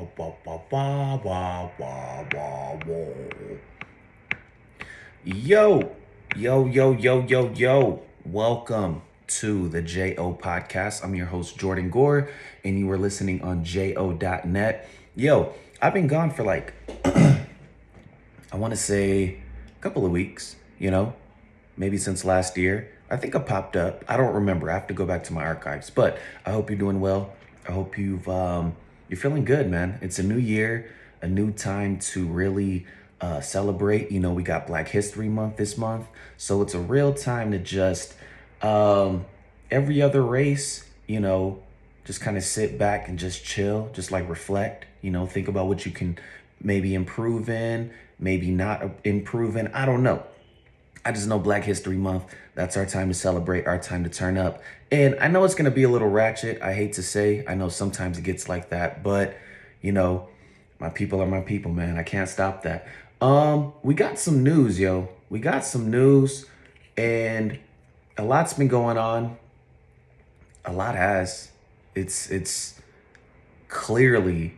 Wah, wah, wah, wah, wah, wah, wah, wah. Yo. Welcome to the JO podcast. I'm your host, Jordan Gore, and you are listening on JO.net. Yo, I've been gone for I want to say a couple of weeks, maybe since last year. I think I popped up. I don't remember. I have to go back to my archives, but I hope you're doing well. I hope you're feeling good, man. It's a new year, a new time to really celebrate. We got Black History Month this month, so it's a real time to just every other race, just kind of sit back and just chill, just like reflect. Think about what you can maybe improve in, maybe not improve in. I don't know. I just know Black History Month, that's our time to celebrate, our time to turn up. And I know it's going to be a little ratchet. I hate to say, I know sometimes it gets like that, but my people are my people, man. I can't stop that. We got some news, yo. We got some news, and a lot's been going on. A lot has. It's clearly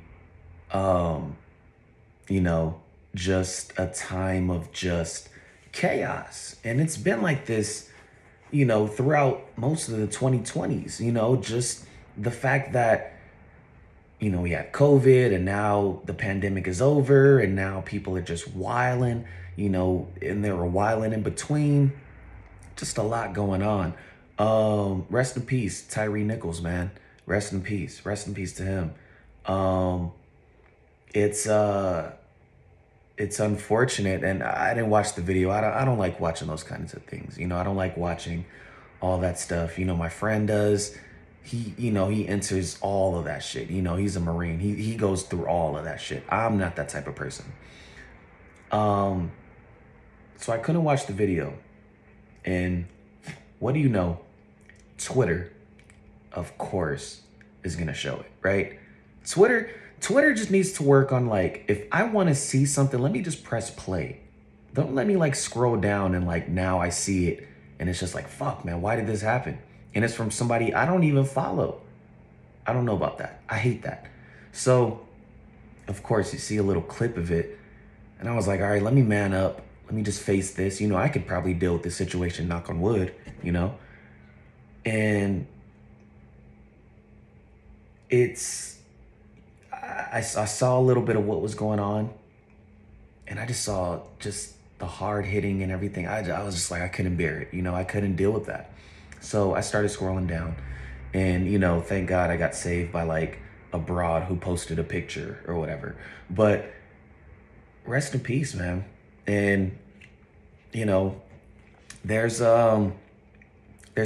just a time of just chaos. And it's been like this, throughout most of the 2020s, just the fact that, we had COVID and now the pandemic is over and now people are just wilding, and they were wilding in between. Just a lot going on. Rest in peace, Tyree Nichols, man. Rest in peace. Rest in peace to him. It's unfortunate, and I didn't watch the video. I don't like watching those kinds of things. I don't like watching all that stuff. My friend does. He enters all of that shit. He's a Marine. He goes through all of that shit. I'm not that type of person. So I couldn't watch the video. And what do you know? Twitter, of course, is gonna show it, right? Twitter just needs to work on, if I want to see something, let me just press play. Don't let me scroll down and now I see it and it's just fuck, man, why did this happen? And it's from somebody I don't even follow. I don't know about that. I hate that. So, of course, you see a little clip of it and I was like, all right, let me man up. Let me just face this. I could probably deal with this situation, knock on wood, And I saw a little bit of what was going on, and I just saw just the hard hitting and everything. I was just I couldn't bear it. I couldn't deal with that. So I started scrolling down, and, thank God I got saved by a broad who posted a picture or whatever. But rest in peace, man. And, there's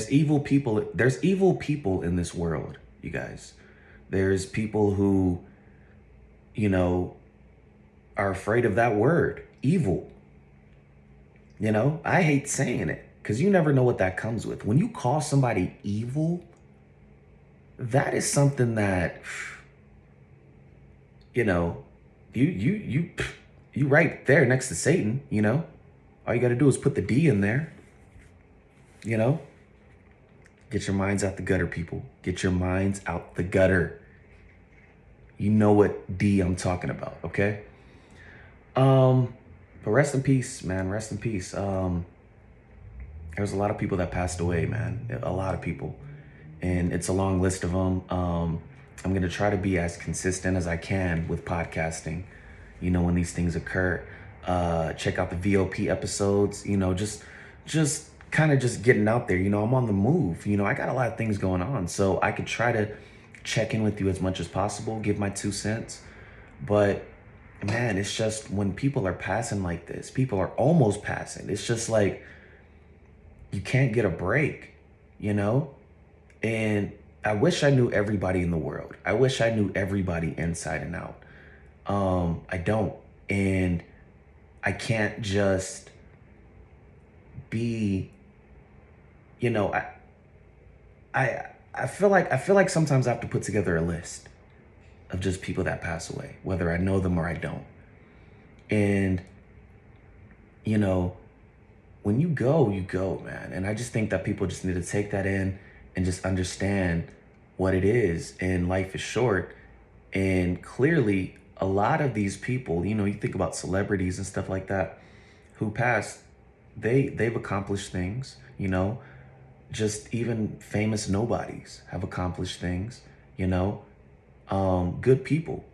evil people. There's evil people in this world, you guys. There's people who, are afraid of that word, evil. I hate saying it because you never know what that comes with. When you call somebody evil, that is something that, you right there next to Satan, all you got to do is put the D in there, Get your minds out the gutter, people. Get your minds out the gutter. You know what D I'm talking about, okay? But rest in peace, man. Rest in peace. There's a lot of people that passed away, man. A lot of people. And it's a long list of them. I'm going to try to be as consistent as I can with podcasting, when these things occur. Check out the VOP episodes, just kind of just getting out there. I'm on the move. I got a lot of things going on, so I could try to check in with you as much as possible, give my 2 cents. But man, it's just when people are passing like this, people are almost passing. It's just you can't get a break, And I wish I knew everybody in the world. I wish I knew everybody inside and out. I don't. And I can't just be, I feel like sometimes I have to put together a list of just people that pass away, whether I know them or I don't. And, when you go, man. And I just think that people just need to take that in and just understand what it is. And life is short. And clearly, a lot of these people, you think about celebrities and stuff like that who passed, they've accomplished things, just even famous nobodies have accomplished things, you know. Good people,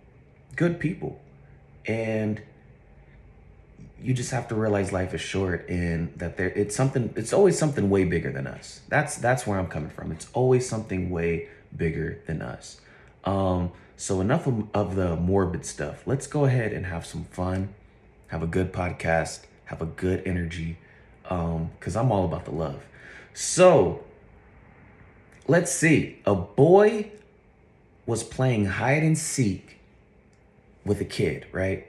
good people. And you just have to realize life is short and that it's always something way bigger than us. That's where I'm coming from. It's always something way bigger than us. So enough of the morbid stuff. Let's go ahead and have some fun, have a good podcast, have a good energy, because I'm all about the love. So let's see. A boy was playing hide and seek with a kid, right?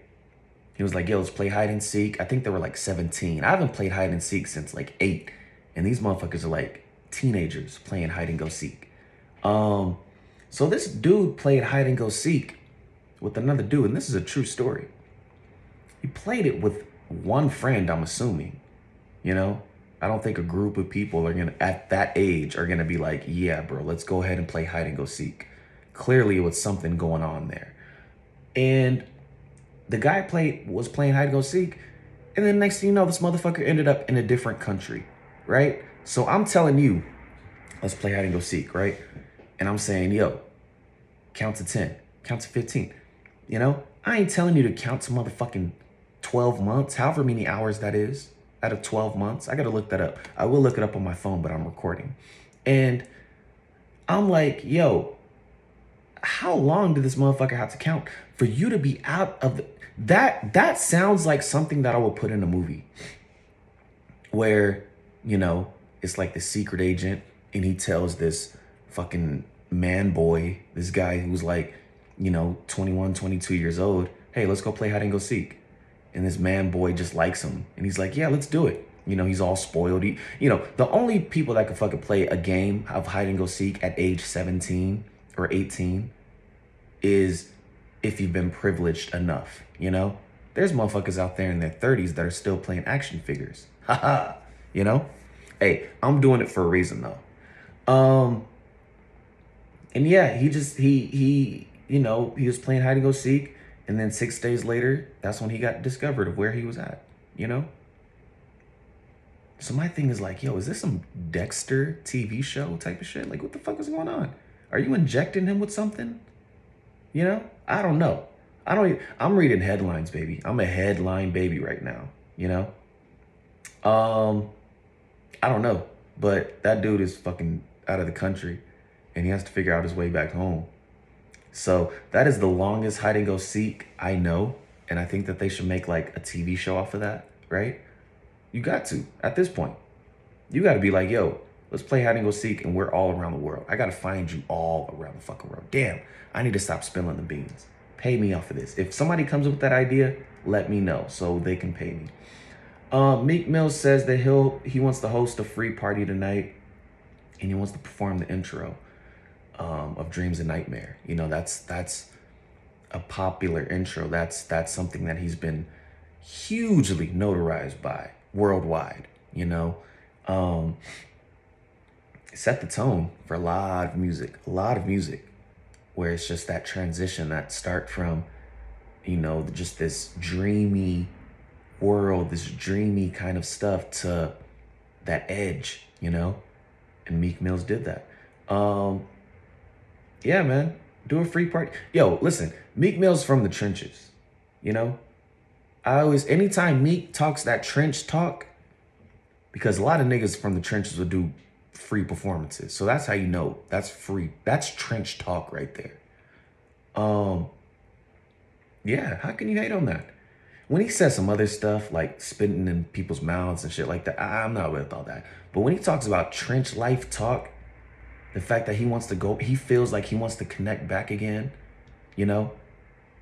He was like, yo, let's play hide and seek. I think they were like 17. I haven't played hide and seek since like 8. And these motherfuckers are like teenagers playing hide and go seek. So this dude played hide and go seek with another dude. And this is a true story. He played it with one friend, I'm assuming. I don't think a group of people at that age are gonna be like, yeah, bro, let's go ahead and play hide and go seek. Clearly, it was something going on there. And the guy was playing hide and go seek, and then next thing you know, this motherfucker ended up in a different country, right? So I'm telling you, let's play hide and go seek, right? And I'm saying, yo, count to 10, count to 15. I ain't telling you to count to motherfucking 12 months, however many hours that is out of 12 months. I gotta look that up. I will look it up on my phone, but I'm recording. And I'm like, yo, how long did this motherfucker have to count for you to be out of that sounds like something that I would put in a movie where, it's like the secret agent and he tells this fucking man boy, this guy who's like, 21, 22 years old, hey, let's go play hide and go seek. And this man boy just likes him. And he's like, yeah, let's do it. He's all spoiled. The only people that could fucking play a game of hide and go seek at age 17 or 18 is if you've been privileged enough, There's motherfuckers out there in their 30s that are still playing action figures. Haha, Hey, I'm doing it for a reason though. And yeah, he was playing hide and go seek, and then 6 days later, that's when he got discovered of where he was at, So my thing is like, yo, is this some Dexter TV show type of shit? Like, what the fuck is going on? Are you injecting him with something? I don't know. I'm reading headlines, baby. I'm a headline baby right now, I don't know, but that dude is fucking out of the country and he has to figure out his way back home. So that is the longest hide and go seek I know. And I think that they should make like a TV show off of that, right? You got to, at this point, you got to be like, yo, let's play hide and go seek and we're all around the world. I got to find you all around the fucking world. Damn, I need to stop spilling the beans. Pay me off of this. If somebody comes up with that idea, let me know so they can pay me. Meek Mill says that he wants to host a free party tonight and he wants to perform the intro of Dreams and Nightmare. That's a popular intro. That's something that he's been hugely notarized by worldwide, set the tone for a lot of music where it's just that transition, that start from, just this dreamy world, this dreamy kind of stuff to that edge, and Meek Mills did that. Yeah, man, do a free party. Yo, listen, Meek Mill's from the trenches, anytime Meek talks that trench talk, because a lot of niggas from the trenches will do free performances. So that's how you know that's free. That's trench talk right there. Yeah, how can you hate on that? When he says some other stuff like spitting in people's mouths and shit like that, I'm not with all that. But when he talks about trench life talk, the fact that he feels like he wants to connect back again,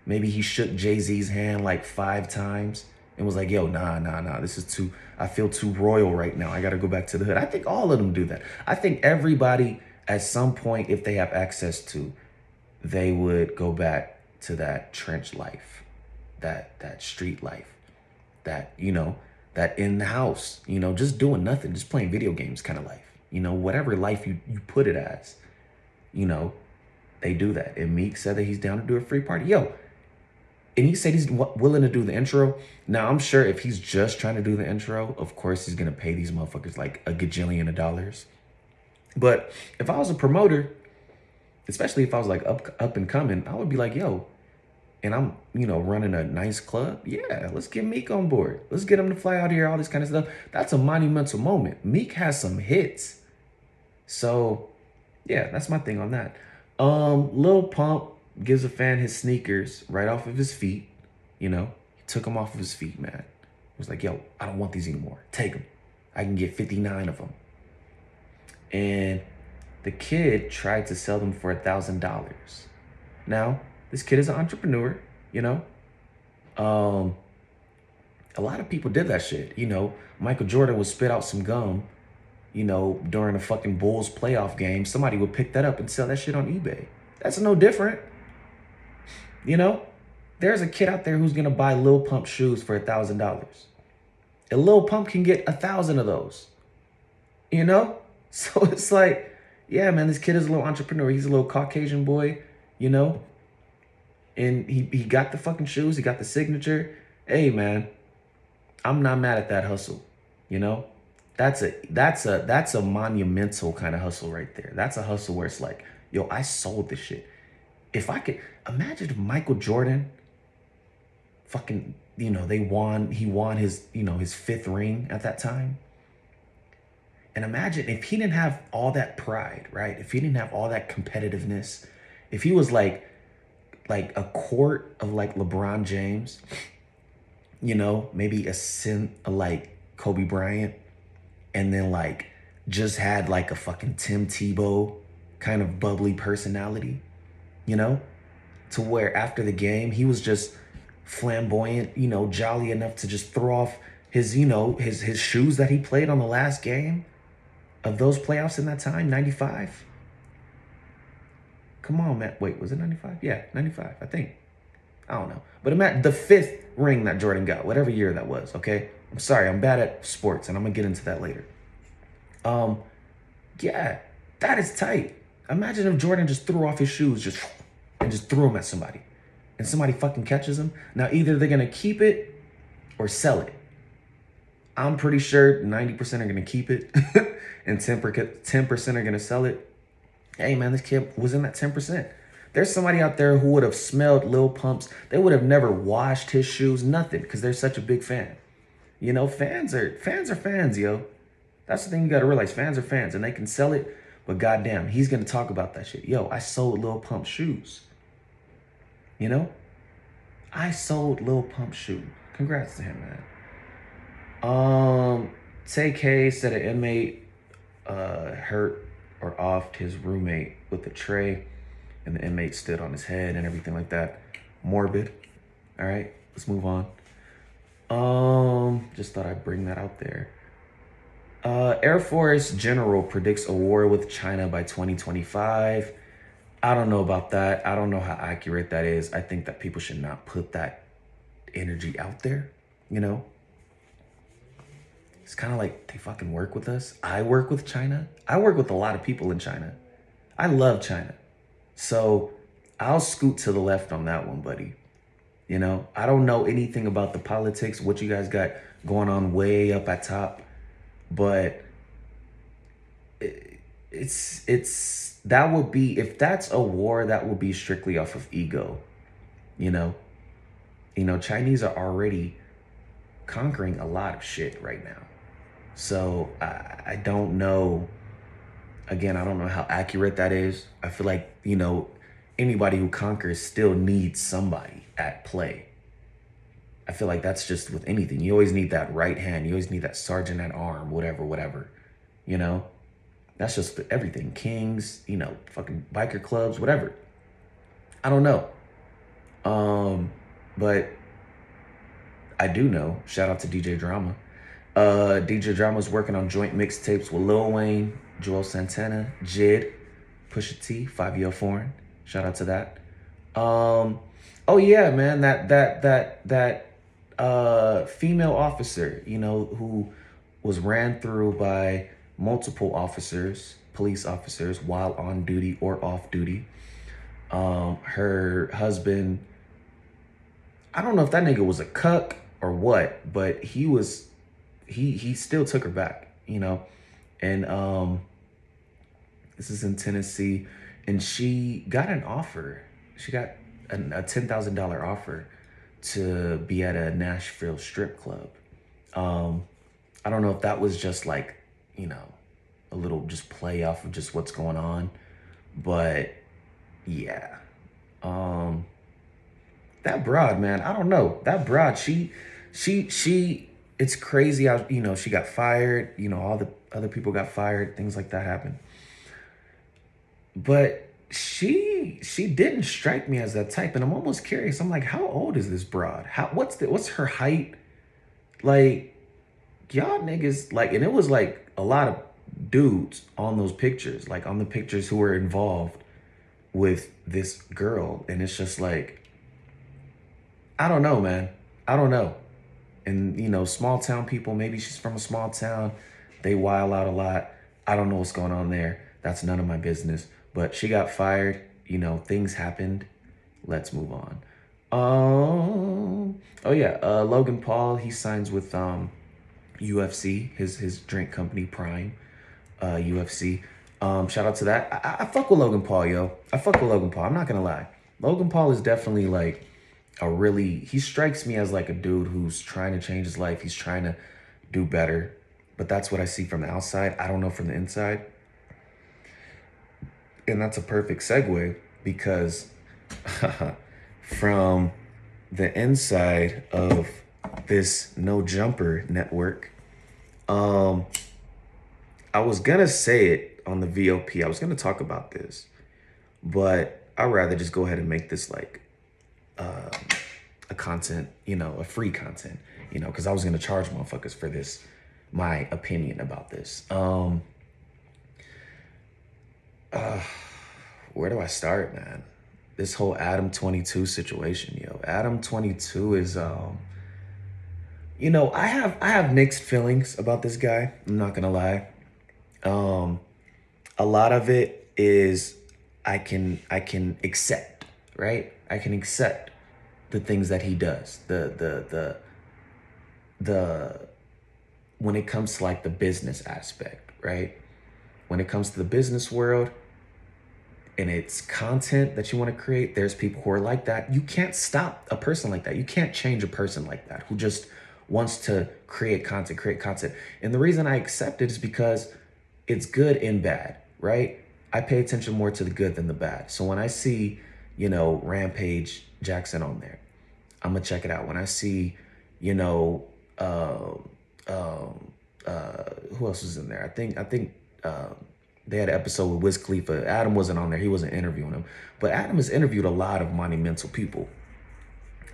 maybe he shook Jay-Z's hand like 5 times and was like, yo, nah, I feel too royal right now. I got to go back to the hood. I think all of them do that. I think everybody at some point, if they have access to, they would go back to that trench life, that street life, that, that in the house, just doing nothing, just playing video games kind of life, whatever life you put it as, they do that. And Meek said that he's down to do a free party. Yo, and he said he's willing to do the intro. Now, I'm sure if he's just trying to do the intro, of course he's going to pay these motherfuckers like a gajillion of dollars. But if I was a promoter, especially if I was like up and coming, I would be like, yo, and I'm, running a nice club. Yeah, let's get Meek on board. Let's get him to fly out here, all this kind of stuff. That's a monumental moment. Meek has some hits. So, yeah, that's my thing on that. Lil Pump gives a fan his sneakers right off of his feet. He took them off of his feet, man. He was like, yo, I don't want these anymore. Take them. I can get 59 of them. And the kid tried to sell them for $1,000. Now, this kid is an entrepreneur, A lot of people did that shit. Michael Jordan would spit out some gum, during a fucking Bulls playoff game. Somebody would pick that up and sell that shit on eBay. That's no different. There's a kid out there who's gonna buy Lil Pump shoes for $1,000. And Lil Pump can get 1,000 of those. So it's like, yeah, man, this kid is a little entrepreneur. He's a little Caucasian boy, and he got the fucking shoes. He got the signature. Hey, man, I'm not mad at that hustle. That's a monumental kind of hustle right there. That's a hustle where it's like, yo, I sold this shit. If I could imagine if Michael Jordan fucking, he won his, his 5th ring at that time. And imagine if he didn't have all that pride, right? If he didn't have all that competitiveness, if he was like a court of like LeBron James, maybe a like Kobe Bryant, and then like just had like a fucking Tim Tebow kind of bubbly personality, to where after the game, he was just flamboyant, jolly enough to just throw off his, his shoes that he played on the last game of those playoffs in that time, 95. Come on, man. Wait, was it 95? Yeah, 95, I think. I don't know. But the 5th ring that Jordan got, whatever year that was, okay? I'm sorry, I'm bad at sports, and I'm going to get into that later. Yeah, that is tight. Imagine if Jordan just threw off his shoes and just threw them at somebody. And somebody fucking catches them. Now, either they're going to keep it or sell it. I'm pretty sure 90% are going to keep it and 10% are going to sell it. Hey, man, this kid was in that 10%. There's somebody out there who would have smelled Lil Pump's. They would have never washed his shoes, nothing, because they're such a big fan. Fans are fans, yo. That's the thing you got to realize. Fans are fans, and they can sell it, but goddamn, he's going to talk about that shit. Yo, I sold Lil Pump shoes. I sold Lil Pump shoes. Congrats to him, man. Tay said an inmate hurt or offed his roommate with a tray, and the inmate stood on his head and everything like that. Morbid. All right, let's move on. Just thought I'd bring that out there. Air Force General predicts a war with China by 2025. I don't know about that. I don't know how accurate that is. I think that people should not put that energy out there, It's kind of like they fucking work with us. I work with China. I work with a lot of people in China. I love China. So I'll scoot to the left on that one, buddy. I don't know anything about the politics, what you guys got going on way up at top. But it's that would be, if that's a war, that would be strictly off of ego. Chinese are already conquering a lot of shit right now. So I don't know. Again, I don't know how accurate that is. I feel like, anybody who conquers still needs somebody at play. I feel like that's just with anything. You always need that right hand. You always need that sergeant at arm, whatever. That's just everything. Kings, fucking biker clubs, whatever. I don't know. But I do know, shout out to DJ Drama. DJ Drama's working on joint mixtapes with Lil Wayne, Joel Santana, Jid, Pusha T, 5 Year Foreign. Shout out to that. Oh yeah, man, that female officer, who was ran through by multiple officers, police officers, while on duty or off duty. Her husband, I don't know if that nigga was a cuck or what, but he still took her back, you know. And this is in Tennessee, and she got an offer. She got a $10,000 offer to be at a Nashville strip club. Um, I don't know if that was just like, you know, a little just play off of just what's going on, but yeah. Um, that broad, man, I don't know. That broad, she. It's crazy how, you know, she got fired. You know, all the other people got fired. Things like that happened. But she didn't strike me as that type, and I'm almost curious. I'm like, how old is this broad? What's her height? Like, y'all niggas, like, and it was like a lot of dudes on those pictures, like on the pictures who were involved with this girl, and it's just like, I don't know, man. I don't know. And you know, small town people, maybe she's from a small town, they wild out a lot. I don't know what's going on there. That's none of my business. But she got fired, you know, things happened. Let's move on. Oh yeah, Logan Paul, he signs with UFC, his drink company Prime, UFC. Shout out to that. I fuck with Logan Paul, yo. I fuck with Logan Paul. I'm not gonna lie. Logan Paul is definitely like he strikes me as like a dude who's trying to change his life. He's trying to do better. But that's what I see from the outside. I don't know from the inside. And that's a perfect segue because from the inside of this No Jumper network, um, I was gonna say it on the VOP. I was gonna talk about this, but I'd rather just go ahead and make this like a content, you know, a free content, you know, because I was gonna charge motherfuckers for this, my opinion about this. Where do I start, man? This whole Adam 22 situation, yo. Adam 22 is you know, I have mixed feelings about this guy. I'm not gonna lie. Um, a lot of it is I can accept, right? I can accept the things that he does. The when it comes to like the business aspect, right? When it comes to the business world, and it's content that you want to create, there's people who are like that. You can't stop a person like that. You can't change a person like that who just wants to create content. And the reason I accept it is because it's good and bad, right? I pay attention more to the good than the bad. So when I see, you know, Rampage Jackson on there, I'm gonna check it out. When I see, you know, who else was in there? I think they had an episode with Wiz Khalifa. Adam wasn't on there. He wasn't interviewing him. But Adam has interviewed a lot of monumental people,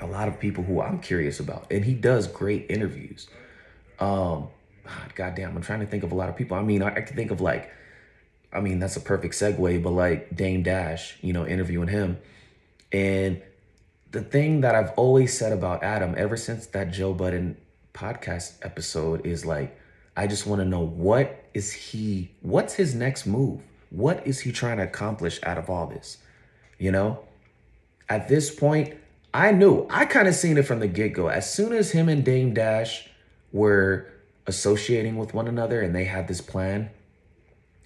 a lot of people who I'm curious about. And he does great interviews. Goddamn, I'm trying to think of a lot of people. I mean, I can think of like, I mean, that's a perfect segue, but like Dame Dash, you know, interviewing him. And the thing that I've always said about Adam ever since that Joe Budden podcast episode is like, I just want to know what's his next move? What is he trying to accomplish out of all this? You know, at this point, I kind of seen it from the get-go. As soon as him and Dame Dash were associating with one another and they had this plan,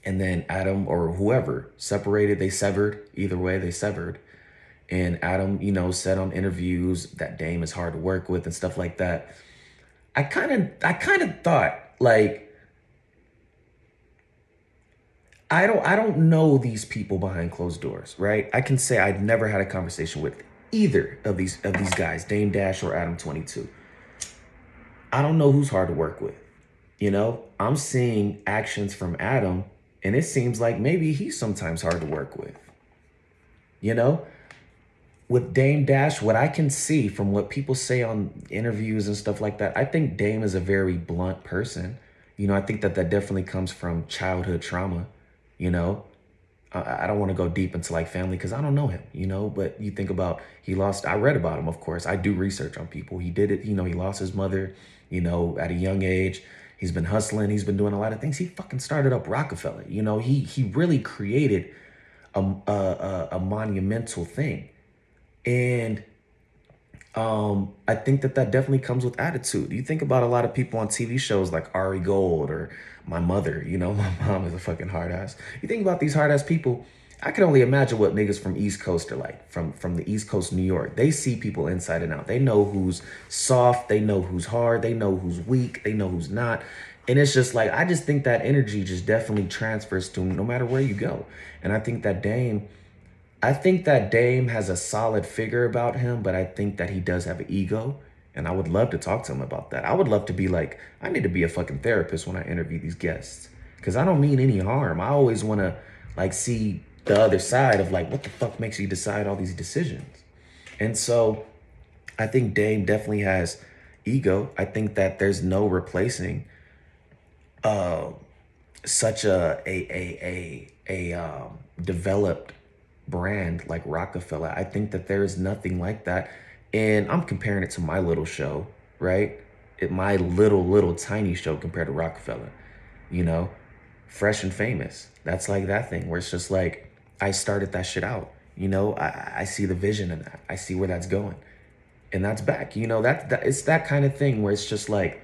and then Adam or whoever separated, they severed, either way, they severed. And Adam, you know, said on interviews that Dame is hard to work with and stuff like that. I kind of thought like, I don't know these people behind closed doors, right? I can say I'd never had a conversation with either of these guys, Dame Dash or Adam 22. I don't know who's hard to work with. You know, I'm seeing actions from Adam, and it seems like maybe he's sometimes hard to work with. You know, with Dame Dash, what I can see from what people say on interviews and stuff like that, I think Dame is a very blunt person. You know, I think that definitely comes from childhood trauma. You know, I don't want to go deep into like family because I don't know him, you know, but you think about I read about him, of course. I do research on people. He did it, you know, he lost his mother, you know, at a young age. He's been hustling. He's been doing a lot of things. He fucking started up Rockefeller. You know, he really created a monumental thing. And I think that definitely comes with attitude. You think about a lot of people on TV shows like Ari Gold or my mother, my mom is a fucking hard ass. You think about these hard ass people, I can only imagine what niggas from East Coast are like, from the East Coast, New York. They see people inside and out. They know who's soft, they know who's hard, they know who's weak, they know who's not. And it's just like, I just think that energy just definitely transfers to no matter where you go. And I think that Dame has a solid figure about him, but I think that he does have an ego. And I would love to talk to him about that. I would love to be like, I need to be a fucking therapist when I interview these guests. Because I don't mean any harm. I always want to like see the other side of like, what the fuck makes you decide all these decisions? And so I think Dame definitely has ego. I think that there's no replacing such a developed brand like Rockefeller. I think that there is nothing like that. And I'm comparing it to my little show, right? My little tiny show compared to Rockefeller, you know, Fresh and Famous. That's like that thing where it's just like, I started that shit out. I see the vision in that. I see where that's going. And that's back. That it's that kind of thing where it's just like,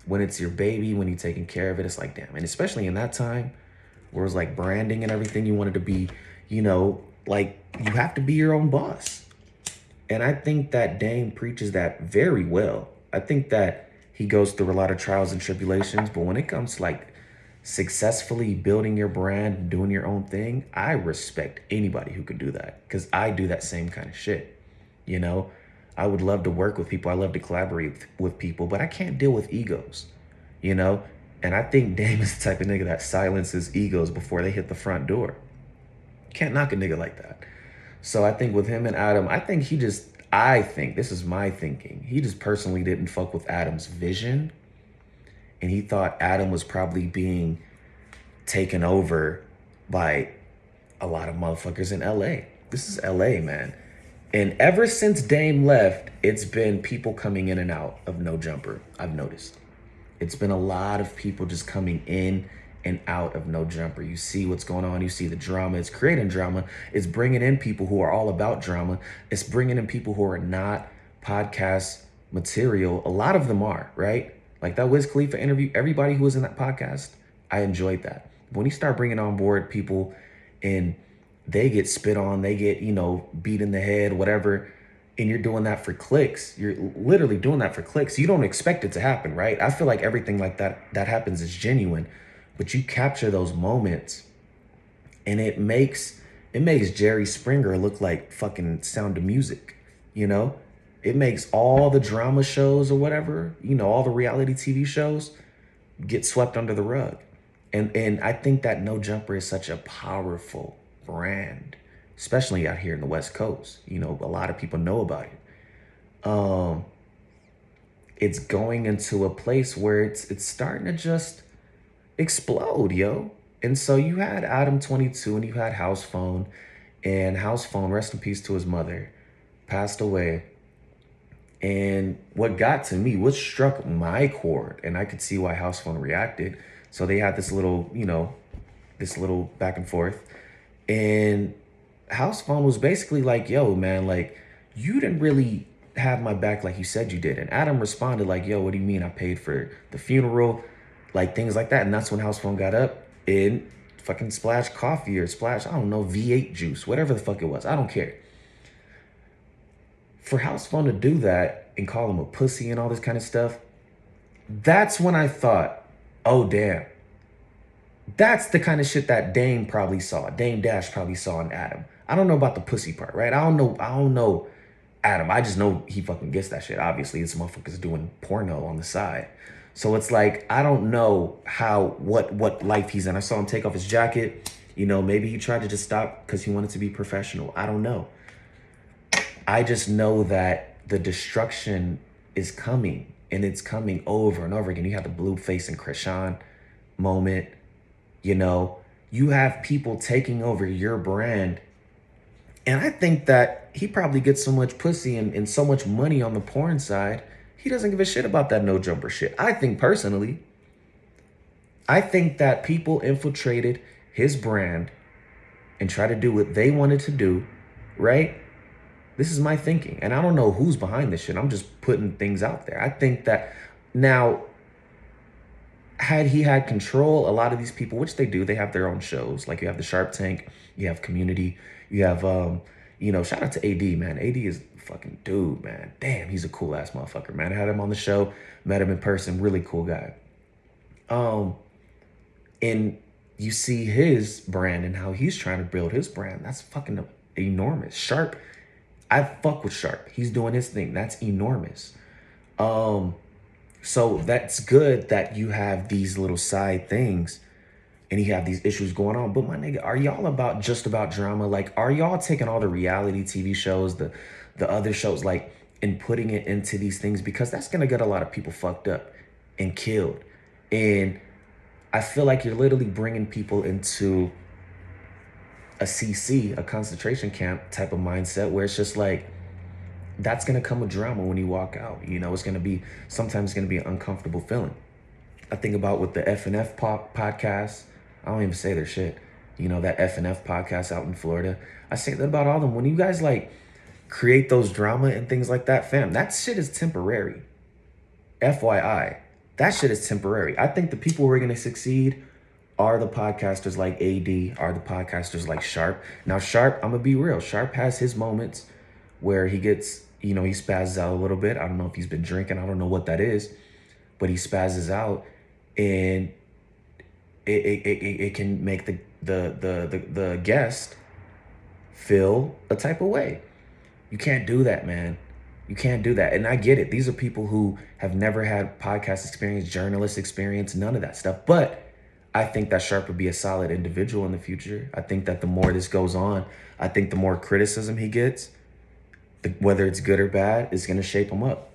when it's your baby, when you're taking care of it, it's like, damn. And especially in that time where it was like branding and everything, you wanted to be, like you have to be your own boss. And I think that Dame preaches that very well. I think that he goes through a lot of trials and tribulations, but when it comes to like successfully building your brand and doing your own thing, I respect anybody who can do that because I do that same kind of shit. I would love to work with people. I love to collaborate with people, but I can't deal with egos, you know? And I think Dame is the type of nigga that silences egos before they hit the front door. Can't knock a nigga like that. So I think with him and Adam, I think this is my thinking. He just personally didn't fuck with Adam's vision. And he thought Adam was probably being taken over by a lot of motherfuckers in LA. This is LA, man. And ever since Dame left, it's been people coming in and out of No Jumper, I've noticed. It's been a lot of people just coming in and out of No Jumper. You see what's going on. You see the drama. It's creating drama. It's bringing in people who are all about drama. It's bringing in people who are not podcast material. A lot of them are, right? Like that Wiz Khalifa interview, everybody who was in that podcast, I enjoyed that. When you start bringing on board people and they get spit on, they get, beat in the head, whatever, and you're doing that for clicks. You're literally doing that for clicks. You don't expect it to happen, right? I feel like everything like that happens is genuine, but you capture those moments and it makes Jerry Springer look like fucking Sound of Music, It makes all the drama shows or whatever, all the reality TV shows get swept under the rug. And I think that No Jumper is such a powerful brand, especially out here in the West Coast. A lot of people know about it. It's going into a place where it's starting to just explode, yo. And so you had Adam 22 and you had House Phone, and House Phone, rest in peace to his mother, passed away. And what got to me, what struck my chord, and I could see why House Phone reacted. So they had this little back and forth. And House Phone was basically like, yo, man, like, you didn't really have my back like you said you did. And Adam responded like, yo, what do you mean I paid for the funeral? Like, things like that. And that's when House Phone got up and fucking splashed coffee or splash, I don't know, V8 juice, whatever the fuck it was. I don't care. For House Phone to do that and call him a pussy and all this kind of stuff, that's when I thought, oh, damn. That's the kind of shit that Dame probably saw. Dame Dash probably saw in Adam. I don't know about the pussy part, right? I don't know Adam. I just know he fucking gets that shit. Obviously, this motherfucker's doing porno on the side. So it's like, I don't know what life he's in. I saw him take off his jacket. Maybe he tried to just stop because he wanted to be professional. I don't know. I just know that the destruction is coming, and it's coming over and over again. You have the Blueface and Krishan moment. You have people taking over your brand. And I think that he probably gets so much pussy and so much money on the porn side, he doesn't give a shit about that No Jumper shit. I think personally, I think that people infiltrated his brand and try to do what they wanted to do, right? This is my thinking. And I don't know who's behind this shit. I'm just putting things out there. I think that now, had he had control, a lot of these people, which they do, they have their own shows. Like you have the Shark Tank, you have Community, you have, shout out to AD, man. AD is a fucking dude, man. Damn, he's a cool ass motherfucker, man. I had him on the show, met him in person, really cool guy. And you see his brand and how he's trying to build his brand. That's fucking enormous. Sharp, I fuck with Sharp. He's doing his thing. That's enormous. So that's good that you have these little side things and you have these issues going on. But my nigga, are y'all just about drama? Like, are y'all taking all the reality TV shows, the other shows, like, and putting it into these things? Because that's gonna get a lot of people fucked up and killed. And I feel like you're literally bringing people into a CC, a concentration camp type of mindset, where it's just like, that's going to come with drama when you walk out. You know, sometimes it's going to be an uncomfortable feeling. I think about with the F&F podcast. I don't even say their shit. You know, that F&F podcast out in Florida. I say that about all of them. When you guys like create those drama and things like that, fam, that shit is temporary. FYI, that shit is temporary. I think the people who are going to succeed are the podcasters like AD, are the podcasters like Sharp. Now, Sharp, I'm going to be real. Sharp has his moments where he gets, he spazzes out a little bit. I don't know if he's been drinking. I don't know what that is, but he spazzes out, and it can make the guest feel a type of way. You can't do that, man. You can't do that. And I get it. These are people who have never had podcast experience, journalist experience, none of that stuff. But I think that Sharp would be a solid individual in the future. I think that the more this goes on, I think the more criticism he gets, whether it's good or bad, is going to shape him up,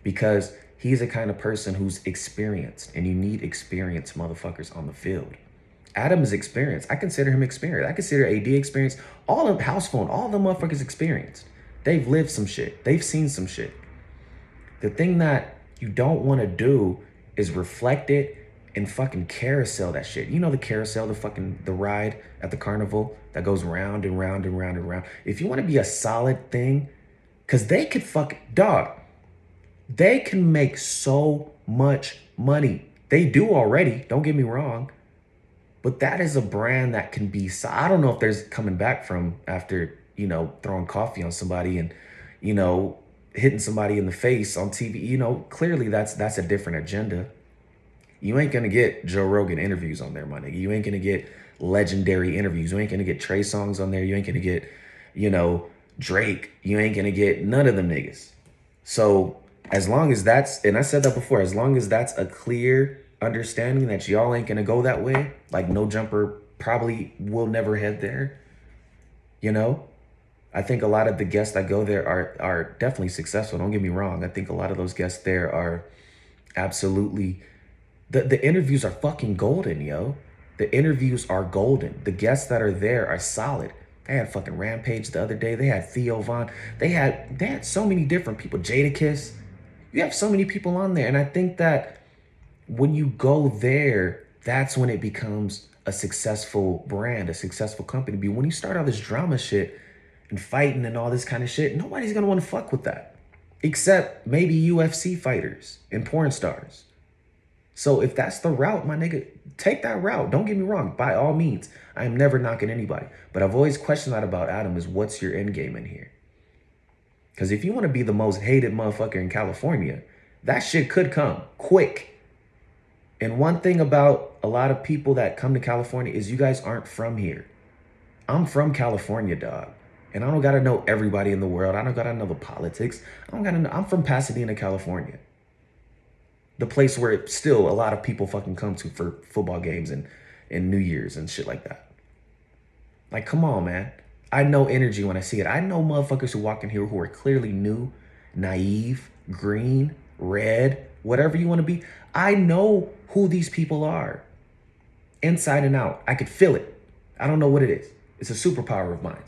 because he's a kind of person who's experienced, and you need experienced motherfuckers on the field. Adam is experienced. I consider him experienced. I consider AD experienced. All of House Phone, all the motherfuckers experienced. They've lived some shit. They've seen some shit. The thing that you don't want to do is reflect it and fucking carousel that shit. You know the carousel, the ride at the carnival that goes round and round and round and round. If you want to be a solid thing, because they could they can make so much money. They do already, don't get me wrong. But that is a brand that can be, I don't know if there's coming back from after, throwing coffee on somebody and, hitting somebody in the face on TV. Clearly that's a different agenda. You ain't going to get Joe Rogan interviews on there, my nigga. You ain't going to get legendary interviews. You ain't going to get Trey Songz on there. You ain't going to get, Drake. You ain't going to get none of them niggas. So as long as that's, and I said that before, as long as that's a clear understanding that y'all ain't going to go that way, like No Jumper probably will never head there, I think a lot of the guests that go there are definitely successful. Don't get me wrong. I think a lot of those guests there are absolutely, the interviews are fucking golden, yo. The interviews are golden. The guests that are there are solid. They had fucking Rampage the other day. They had Theo Von. They had so many different people. Jadakiss. You have so many people on there. And I think that when you go there, that's when it becomes a successful brand, a successful company. But when you start all this drama shit and fighting and all this kind of shit, nobody's going to want to fuck with that. Except maybe UFC fighters and porn stars. So if that's the route, my nigga, take that route. Don't get me wrong. By all means, I am never knocking anybody. But I've always questioned that about Adam, is what's your end game in here? Because if you want to be the most hated motherfucker in California, that shit could come quick. And one thing about a lot of people that come to California is you guys aren't from here. I'm from California, dog. And I don't got to know everybody in the world. I don't got to know the politics. I'm from Pasadena, California. The place where still a lot of people fucking come to for football games and New Year's and shit like that. Like, come on, man. I know energy when I see it. I know motherfuckers who walk in here who are clearly new, naive, green, red, whatever you want to be. I know who these people are. Inside and out. I could feel it. I don't know what it is. It's a superpower of mine.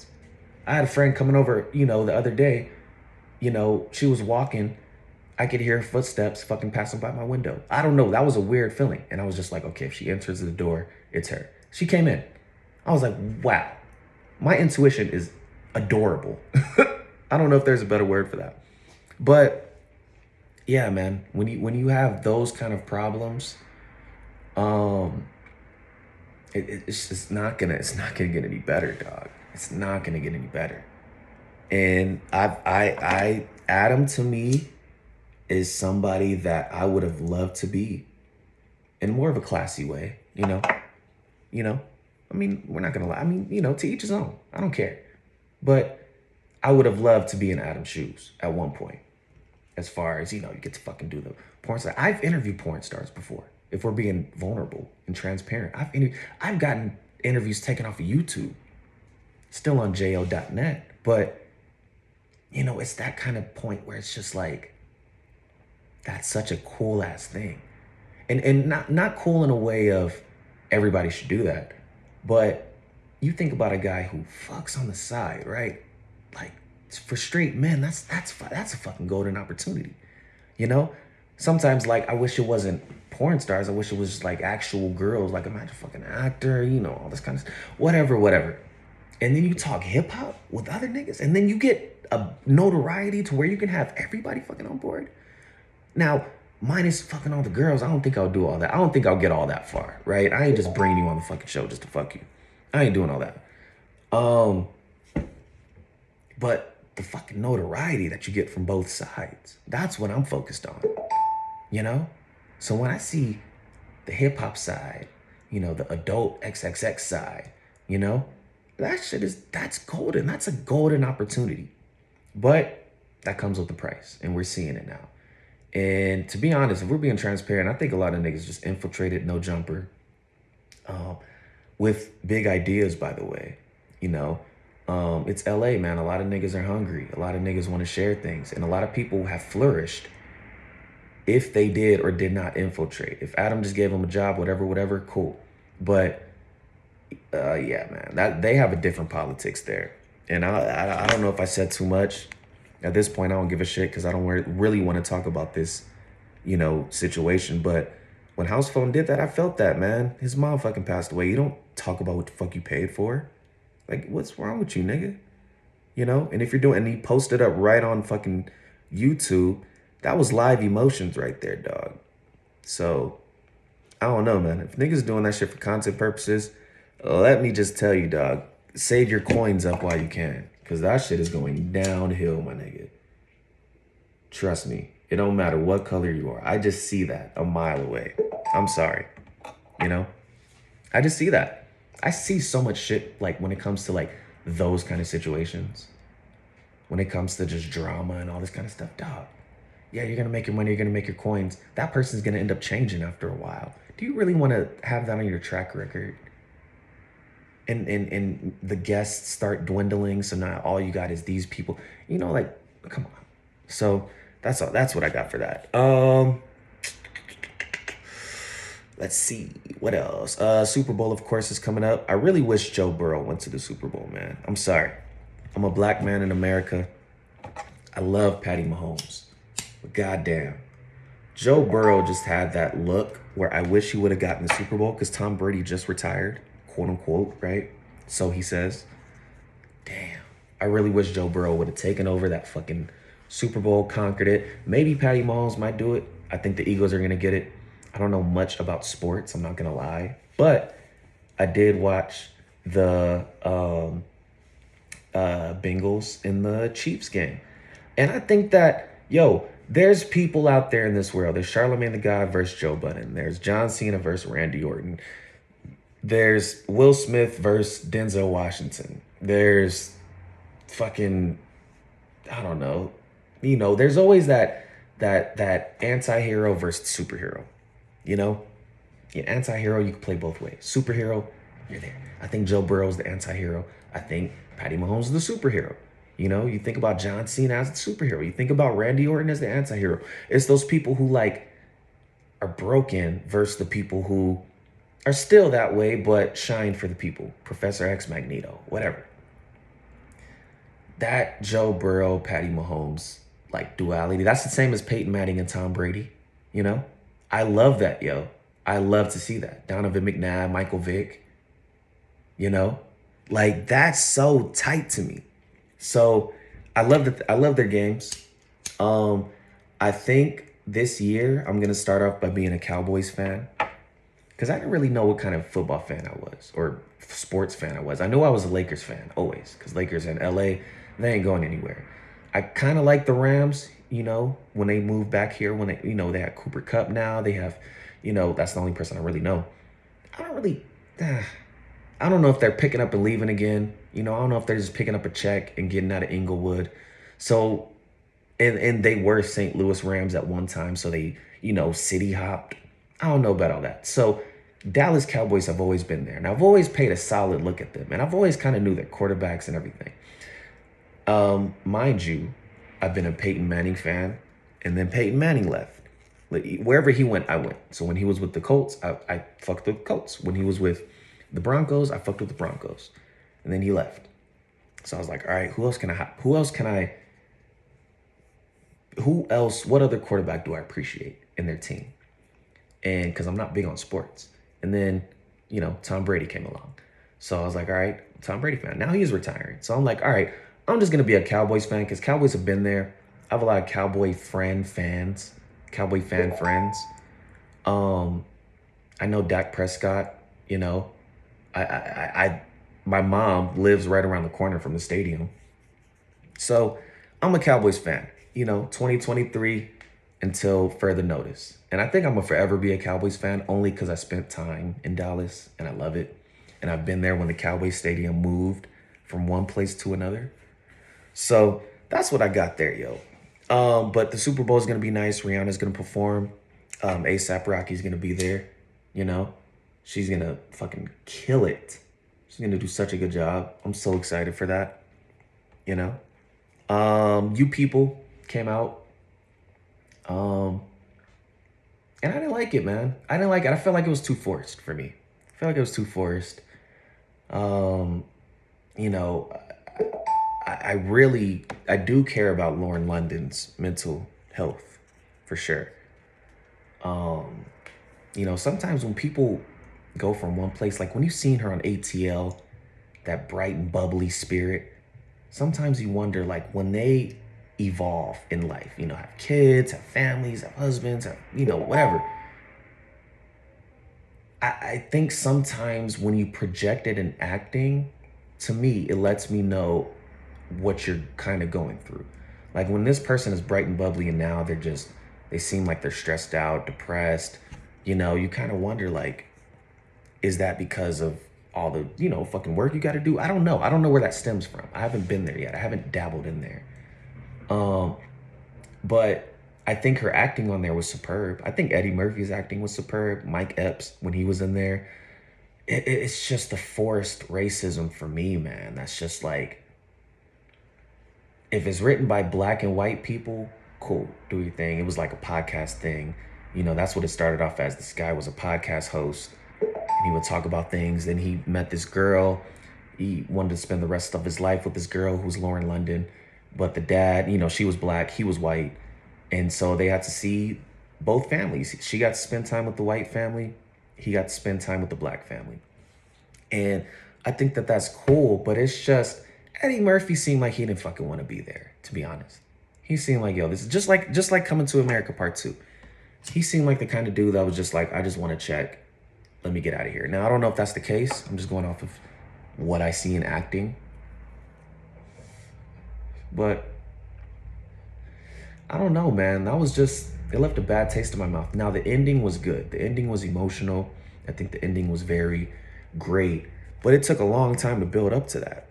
I had a friend coming over, the other day. She was walking. I could hear her footsteps fucking passing by my window. I don't know. That was a weird feeling. And I was just like, okay, if she enters the door, it's her. She came in. I was like, wow. My intuition is adorable. I don't know if there's a better word for that. But yeah, man, when you have those kind of problems, um, it's just not gonna get any better, dog. It's not gonna get any better. And I Adam to me is somebody that I would have loved to be in more of a classy way, you know. I mean, we're not gonna lie. I mean, to each his own. I don't care. But I would have loved to be in Adam's shoes at one point. As far as, you get to fucking do the porn star. I've interviewed porn stars before. If we're being vulnerable and transparent. I've gotten interviews taken off of YouTube. Still on jo.net. But, it's that kind of point where it's just like, that's such a cool ass thing. And not cool in a way of everybody should do that. But you think about a guy who fucks on the side, right? Like, for straight men, that's a fucking golden opportunity. Sometimes, like, I wish it wasn't porn stars. I wish it was like actual girls. Like, imagine a fucking actor, all this kind of stuff. Whatever. And then you talk hip hop with other niggas, and then you get a notoriety to where you can have everybody fucking on board. Now, minus fucking all the girls, I don't think I'll do all that. I don't think I'll get all that far, right? I ain't just bringing you on the fucking show just to fuck you. I ain't doing all that. But the fucking notoriety that you get from both sides, that's what I'm focused on, So when I see the hip hop side, the adult XXX side, that's golden. That's a golden opportunity. But that comes with the price, and we're seeing it now. And to be honest, if we're being transparent, I think a lot of niggas just infiltrated No Jumper with big ideas, by the way. It's LA, man. A lot of niggas are hungry. A lot of niggas want to share things. And a lot of people have flourished if they did or did not infiltrate. If Adam just gave them a job, whatever, cool. But yeah, man, that they have a different politics there. And I don't know if I said too much. At this point, I don't give a shit because I don't really want to talk about this, situation. But when House Phone did that, I felt that, man. His mom fucking passed away. You don't talk about what the fuck you paid for. Like, what's wrong with you, nigga? And if you're doing, and he posted up right on fucking YouTube, that was live emotions right there, dog. So, I don't know, man. If niggas doing that shit for content purposes, let me just tell you, dog, save your coins up while you can. Because that shit is going downhill, my nigga. Trust me. It don't matter what color you are. I just see that a mile away. I'm sorry. I just see that. I see so much shit, like, when it comes to, like, those kind of situations. When it comes to just drama and all this kind of stuff, dog. Yeah, you're going to make your money. You're going to make your coins. That person's going to end up changing after a while. Do you really want to have that on your track record? And the guests start dwindling, so now all you got is these people. Like, come on. So that's what I got for that. Let's see what else. Super Bowl, of course, is coming up. I really wish Joe Burrow went to the Super Bowl, man. I'm sorry. I'm a black man in America. I love Patty Mahomes, but goddamn, Joe Burrow just had that look where I wish he would have gotten the Super Bowl because Tom Brady just retired. Quote unquote, right? So he says. Damn. I really wish Joe Burrow would have taken over that fucking Super Bowl, conquered it. Maybe Patty Mahomes might do it. I think the Eagles are going to get it. I don't know much about sports. I'm not going to lie. But I did watch the Bengals in the Chiefs game. And I think that, there's people out there in this world. There's Charlamagne the God versus Joe Budden. There's John Cena versus Randy Orton. There's Will Smith versus Denzel Washington. There's fucking, I don't know. There's always that anti-hero versus superhero. Anti-hero, you can play both ways. Superhero, you're there. I think Joe Burrow's the anti-hero. I think Patty Mahomes is the superhero. You think about John Cena as the superhero. You think about Randy Orton as the anti-hero. It's those people who, like, are broken versus the people who are still that way, but shine for the people. Professor X, Magneto, whatever. That Joe Burrow, Patty Mahomes, like, duality, that's the same as Peyton Manning and Tom Brady. I love that, yo. I love to see that. Donovan McNabb, Michael Vick. Like that's so tight to me. So I love their games. Um, I think this year I'm gonna start off by being a Cowboys fan because I didn't really know what kind of football fan I was or sports fan I was. I knew I was a Lakers fan always because Lakers in LA, they ain't going anywhere. I kind of like the Rams, when they moved back here, when they had Cooper Cup now. They have, that's the only person I really know. I don't really, uh, I don't know if they're picking up and leaving again. I don't know if they're just picking up a check and getting out of Inglewood. So, and they were St. Louis Rams at one time, so they, city hopped. I don't know about all that. So, Dallas Cowboys have always been there, and I've always paid a solid look at them, and I've always kind of knew their quarterbacks and everything. Mind you, I've been a Peyton Manning fan, and then Peyton Manning left. Like, wherever he went, I went. So when he was with the Colts, I fucked with the Colts. When he was with the Broncos, I fucked with the Broncos, and then he left. So I was like, all right, who else, what other quarterback do I appreciate in their team? And because I'm not big on sports. And then, Tom Brady came along. So I was like, all right, Tom Brady fan. Now he's retiring. So I'm like, all right, I'm just going to be a Cowboys fan because Cowboys have been there. I have a lot of Cowboy fan friends. I know Dak Prescott, I my mom lives right around the corner from the stadium. So I'm a Cowboys fan, 2023 until further notice. And I think I'm gonna forever be a Cowboys fan only because I spent time in Dallas and I love it. And I've been there when the Cowboys Stadium moved from one place to another. So that's what I got there, yo. But the Super Bowl is gonna be nice. Rihanna's gonna perform. ASAP Rocky's gonna be there. You know, she's gonna fucking kill it. She's gonna do such a good job. I'm so excited for that. You know, You People came out. And I didn't like it, man. I didn't like it. I felt like it was too forced for me. I felt like it was too forced. Um, you know, I do care about Lauren London's mental health, for sure. Um, Sometimes when people go from one place, like when you've seen her on ATL, that bright and bubbly spirit, sometimes you wonder, like, when they evolve in life, have kids, have families, have husbands, have, whatever. I think sometimes when you project it in acting, to me, it lets me know what you're kind of going through. Like when this person is bright and bubbly and now they seem like they're stressed out, depressed, you kind of wonder, like, is that because of all the, fucking work you got to do? I don't know. I don't know where that stems from. I haven't been there yet. I haven't dabbled in there. But I think her acting on there was superb. I think Eddie Murphy's acting was superb. Mike Epps, when he was in there, it's just the forced racism for me, man. That's just like, if it's written by black and white people, cool, do your thing. It was like a podcast thing. That's what it started off as. This guy was a podcast host, and he would talk about things. Then he met this girl. He wanted to spend the rest of his life with this girl who's Lauren London. But the dad, she was black, he was white. And so they had to see both families. She got to spend time with the white family. He got to spend time with the black family. And I think that that's cool, but it's just, Eddie Murphy seemed like he didn't fucking want to be there, to be honest. He seemed like, yo, this is just like Coming to America Part 2. He seemed like the kind of dude that was just like, I just want to check. Let me get out of here. Now, I don't know if that's the case. I'm just going off of what I see in acting. But I don't know, man. It left a bad taste in my mouth. Now, the ending was good. The ending was emotional. I think the ending was very great. But it took a long time to build up to that.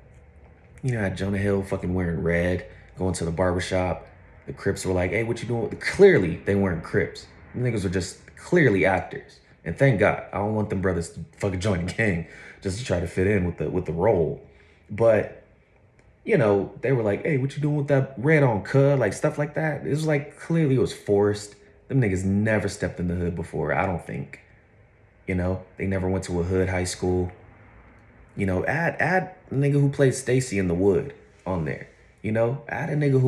I had Jonah Hill fucking wearing red, going to the barbershop. The Crips were like, hey, what you doing? Clearly, they weren't Crips. The niggas were just clearly actors. And thank God, I don't want them brothers to fucking join the gang just to try to fit in with the role. But they were like, hey, what you doing with that red on, cuz? Like, stuff like that. It was like, clearly it was forced. Them niggas never stepped in the hood before, I don't think. They never went to a hood high school. Add a nigga who played Stacy in The Wood on there. Add a nigga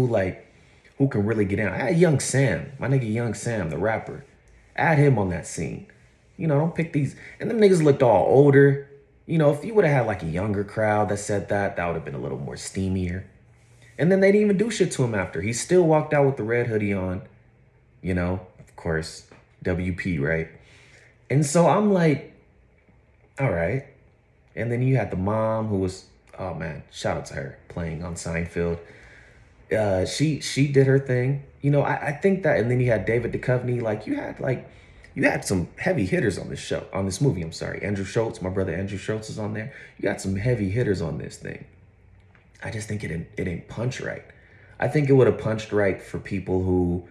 who can really get down. Add Young Sam, my nigga Young Sam, the rapper. Add him on that scene. Don't pick these. And them niggas looked all older. if you would have had like a younger crowd that said that, that would have been a little more steamier. And then they didn't even do shit to him after. He still walked out with the red hoodie on, of course, WP, right? And so I'm like, all right. And then you had the mom who was, oh man, shout out to her playing on Seinfeld. She did her thing. I think that, and then you had David Duchovny. You had some heavy hitters on this movie. I'm sorry, Andrew Schultz, my brother Andrew Schultz is on there. You got some heavy hitters on this thing. I just think it didn't punch right. I think it would have punched right for people who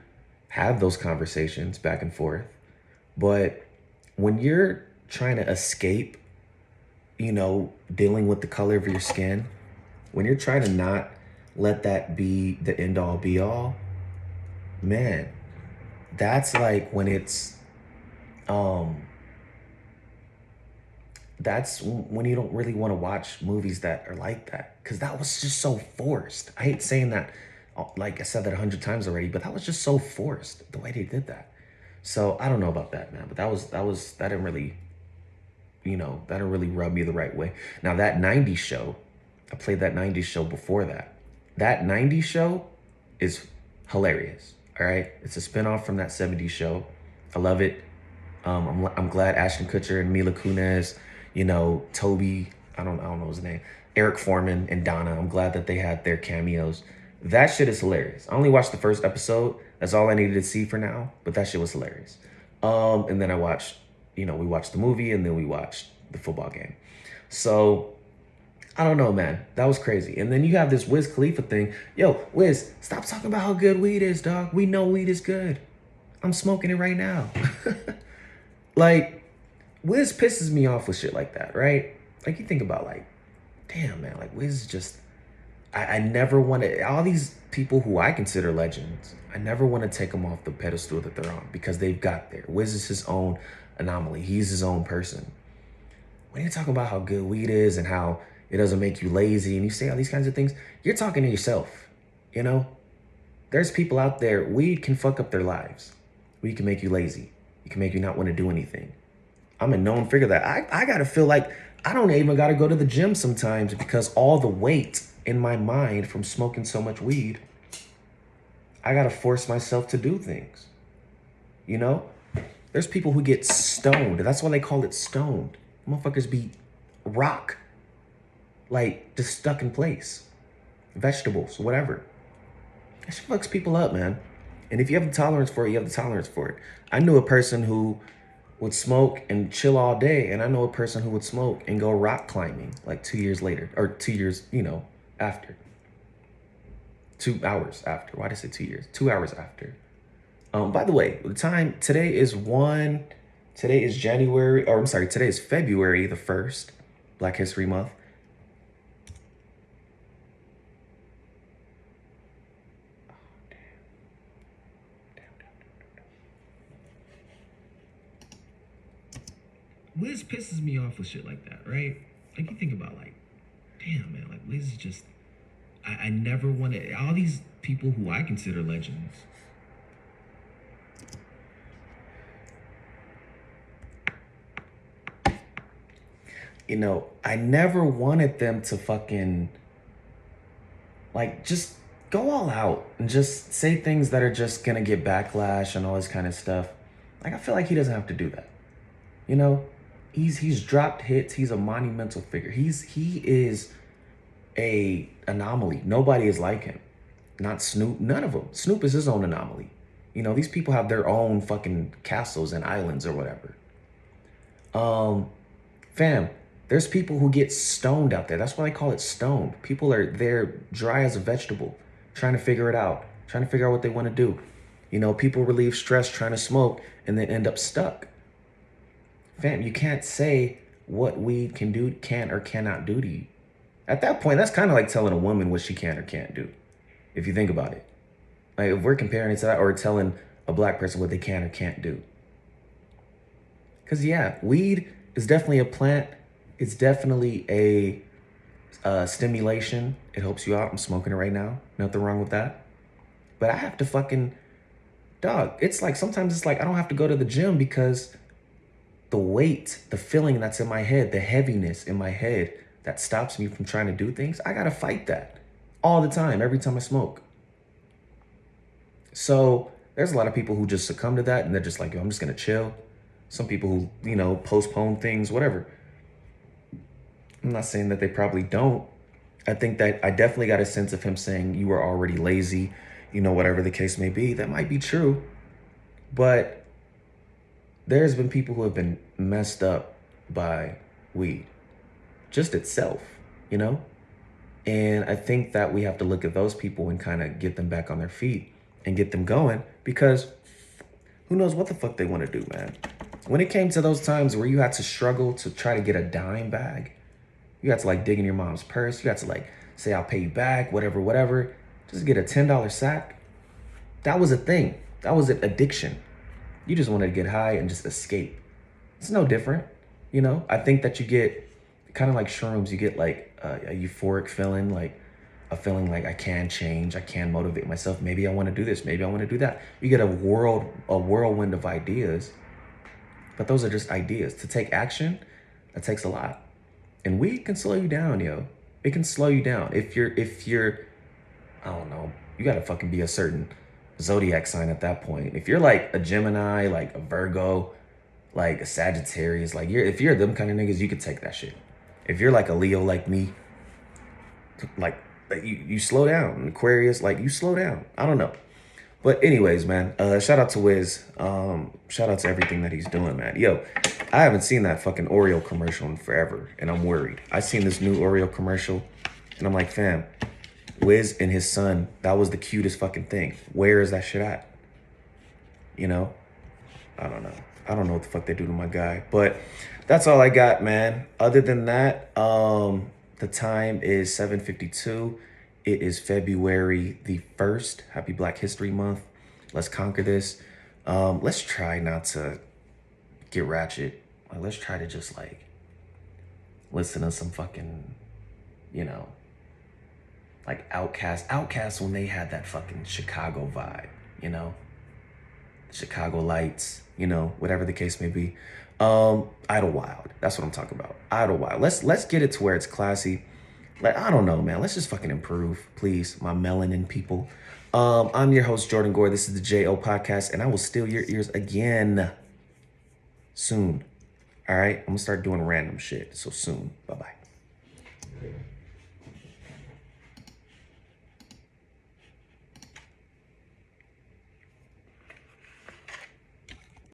have those conversations back and forth. But when you're trying to escape, dealing with the color of your skin, when you're trying to not let that be the end all be all, man, that's like when that's when you don't really want to watch movies that are like that, because that was just so forced. I hate saying that, like I said that 100 times already, but that was just so forced the way they did that. So I don't know about that, man, but that didn't really, that didn't really rub me the right way. Now that 90s show, I played that 90s show before that. That 90s show is hilarious. All right, it's a spinoff from that 70s show. I love it. I'm glad Ashton Kutcher and Mila Kunis, Toby, I don't know his name, Eric Foreman and Donna. I'm glad that they had their cameos. That shit is hilarious. I only watched the first episode. That's all I needed to see for now. But that shit was hilarious. And then I watched, we watched the movie and then we watched the football game. So I don't know, man. That was crazy. And then you have this Wiz Khalifa thing. Yo, Wiz, stop talking about how good weed is, dog. We know weed is good. I'm smoking it right now. Like, Wiz pisses me off with shit like that, right? Like, you think about, like, damn, man. Like, Wiz is just... I never want to... All these people who I consider legends, I never want to take them off the pedestal that they're on because they've got there. Wiz is his own anomaly. He's his own person. When you're talking about how good weed is and how it doesn't make you lazy and you say all these kinds of things, you're talking to yourself, There's people out there, weed can fuck up their lives. Weed can make you lazy. It can make you not want to do anything. I'm a known figure that I got to feel like I don't even got to go to the gym sometimes because all the weight in my mind from smoking so much weed, I got to force myself to do things. There's people who get stoned. That's why they call it stoned. Motherfuckers be rock. Like, just stuck in place. Vegetables, whatever. That shit fucks people up, man. And if you have the tolerance for it, you have the tolerance for it. I knew a person who would smoke and chill all day, and I know a person who would smoke and go rock climbing like 2 years later, or 2 years, after. 2 hours after. Why did I say 2 years? 2 hours after. By the way, today is January, or I'm sorry, today is February the 1st, Black History Month. Wiz pisses me off with shit like that, right? Like, you think about, like, damn, man, like, Wiz is just, I never want to, all these people who I consider legends. I never wanted them to fucking, like, just go all out and just say things that are just gonna get backlash and all this kind of stuff. Like, I feel like he doesn't have to do that. He's dropped hits. He's a monumental figure. He is a anomaly. Nobody is like him. Not Snoop. None of them. Snoop is his own anomaly. These people have their own fucking castles and islands or whatever. Fam, there's people who get stoned out there. That's why they call it stoned. They're dry as a vegetable, trying to figure it out, trying to figure out what they want to do. People relieve stress trying to smoke and then end up stuck. Fam, you can't say what weed can or cannot do to you. At that point, that's kind of like telling a woman what she can or can't do, if you think about it. Like, if we're comparing it to that, or telling a black person what they can or can't do. Because, yeah, weed is definitely a plant. It's definitely a stimulation. It helps you out. I'm smoking it right now. Nothing wrong with that. But I have to fucking, dog, it's like, sometimes it's like I don't have to go to the gym because the weight, the feeling that's in my head, the heaviness in my head that stops me from trying to do things, I gotta fight that all the time, every time I smoke. So there's a lot of people who just succumb to that and they're just like, yo, I'm just gonna chill. Some people who, postpone things, whatever. I'm not saying that they probably don't. I think that I definitely got a sense of him saying you were already lazy, whatever the case may be. That might be true. But there's been people who have been messed up by weed, just itself, you know? And I think that we have to look at those people and kind of get them back on their feet and get them going, because who knows what the fuck they want to do, man. When it came to those times where you had to struggle to try to get a dime bag, you had to like dig in your mom's purse, you had to like say, I'll pay you back, whatever, just to get a $10 sack. That was a thing. That was an addiction. You just wanted to get high and just escape. It's no different, I think that you get kind of like shrooms, you get like a euphoric feeling, like a feeling like I can change, I can motivate myself. Maybe I want to do this, maybe I want to do that. You get a whirlwind of ideas, but those are just ideas. To take action, that takes a lot. And weed can slow you down, yo. It can slow you down. If you're, I don't know, you gotta fucking be a certain zodiac sign at that point. If you're like a Gemini, like a Virgo, like a Sagittarius, like if you're them kind of niggas, you could take that shit. If you're like a Leo like me, like you slow down. Aquarius, like you slow down. I don't know. But anyways, man, shout out to Wiz. Shout out to everything that he's doing, man. Yo, I haven't seen that fucking Oreo commercial in forever, and I'm worried. I seen this new Oreo commercial, and I'm like, fam, Wiz and his son, that was the cutest fucking thing. Where is that shit at? I don't know. I don't know what the fuck they do to my guy. But that's all I got, man. Other than that, the time is 7:52. It is February the 1st. Happy Black History Month. Let's conquer this. Let's try not to get ratchet. Let's try to just like listen to some fucking, like Outkast when they had that fucking Chicago vibe, Chicago lights, whatever the case may be. Idlewild, that's what I'm talking about. Idlewild. Let's get it to where it's classy. Like, I don't know, man. Let's just fucking improve, please, my melanin people. I'm your host, Jordan Gore. This is the JO Podcast, and I will steal your ears again soon. All right? I'm gonna start doing random shit. So soon. Bye-bye.